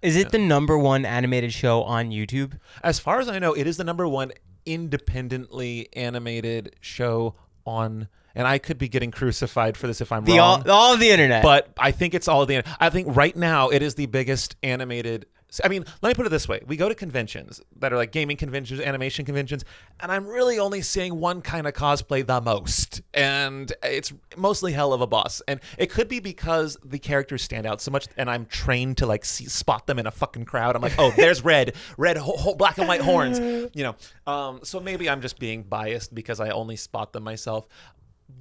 Is it the number one animated show on YouTube? As far as I know, it is the number one independently animated show on, and I could be getting crucified for this if I'm wrong. All of the internet. But I think it's all of the, I think right now it is the biggest animated. I mean, let me put it this way. We go to conventions that are like gaming conventions, animation conventions, and I'm really only seeing one kind of cosplay the most. And it's mostly Helluva Boss. And it could be because the characters stand out so much and I'm trained to like spot them in a fucking crowd. I'm like, oh, there's red, black and white horns, you know. So maybe I'm just being biased because I only spot them myself.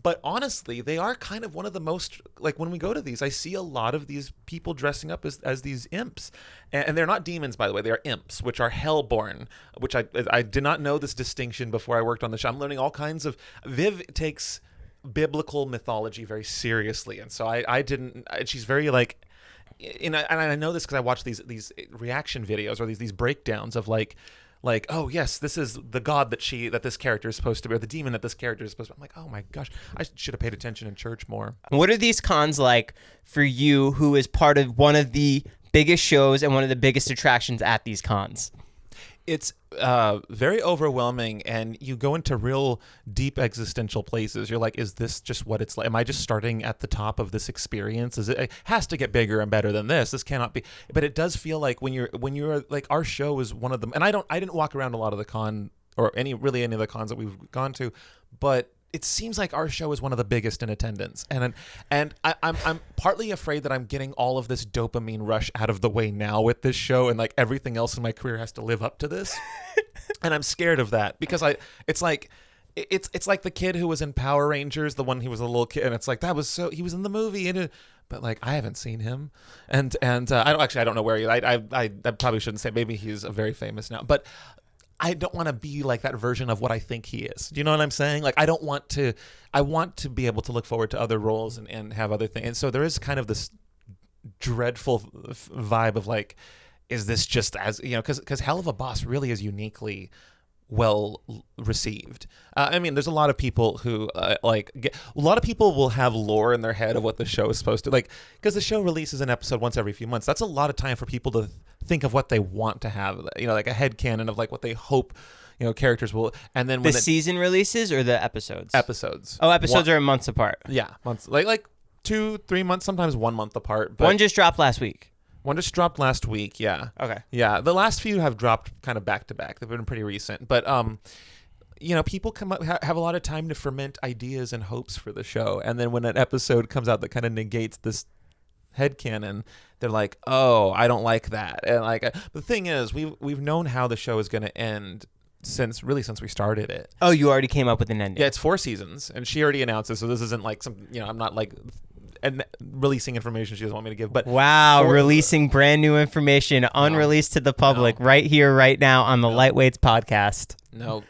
But honestly, they are kind of one of the most, like when we go to these, I see a lot of these people dressing up as these imps. And they're not demons, by the way. They are imps, which are hellborn, which I did not know this distinction before I worked on the show. I'm learning all kinds of, Viv takes biblical mythology very seriously. And so I didn't, she's very like, and I know this because I watch these reaction videos or these breakdowns of like, oh yes, this is the god that this character is supposed to be, or the demon that this character is supposed to be. I'm like, oh my gosh, I should have paid attention in church more. What are these cons like for you, who is part of one of the biggest shows and one of the biggest attractions at these cons? It's very overwhelming, and you go into real deep existential places. You're like, is this just what it's like? Am I just starting at the top of this experience? It has to get bigger and better than this. This cannot be. But it does feel like when you're like, our show is one of them. And I didn't walk around a lot of the con or any of the cons that we've gone to, but it seems like our show is one of the biggest in attendance, and I'm partly afraid that I'm getting all of this dopamine rush out of the way now with this show, and like everything else in my career has to live up to this, and I'm scared of that because it's like the kid who was in Power Rangers, the one he was a little kid, and it's like he was in the movie, but like I haven't seen him, and I don't know where he. I probably shouldn't say. Maybe he's very famous now, but I don't want to be like that version of what I think he is. Do you know what I'm saying? Like, I want to be able to look forward to other roles and have other things. And so there is kind of this dreadful vibe of like, is this just as, you know, because Helluva Boss really is uniquely well received. I mean, there's a lot of people who a lot of people will have lore in their head of what the show is supposed to, like, because the show releases an episode once every few months. That's a lot of time for people to think of what they want to have, you know, like a headcanon of like what they hope, you know, characters will. And then when the season releases or the episodes? Episodes. Oh, episodes are months apart. Yeah, months, like 2-3 months, sometimes 1 month apart. But one just dropped last week. One just dropped last week, yeah. Okay. Yeah, the last few have dropped kind of back to back. They've been pretty recent, but you know, people come up have a lot of time to ferment ideas and hopes for the show, and then when an episode comes out that kind of negates this headcanon, they're like, "Oh, I don't like that." And like, the thing is, we've known how the show is going to end since we started it. Oh, you already came up with an ending. Yeah, it's 4 seasons, and she already announced it, so this isn't like some, you know, I'm not like and releasing information she doesn't want me to give. But wow, releasing brand new information unreleased to the public right here, right now on the Lightweights podcast. No,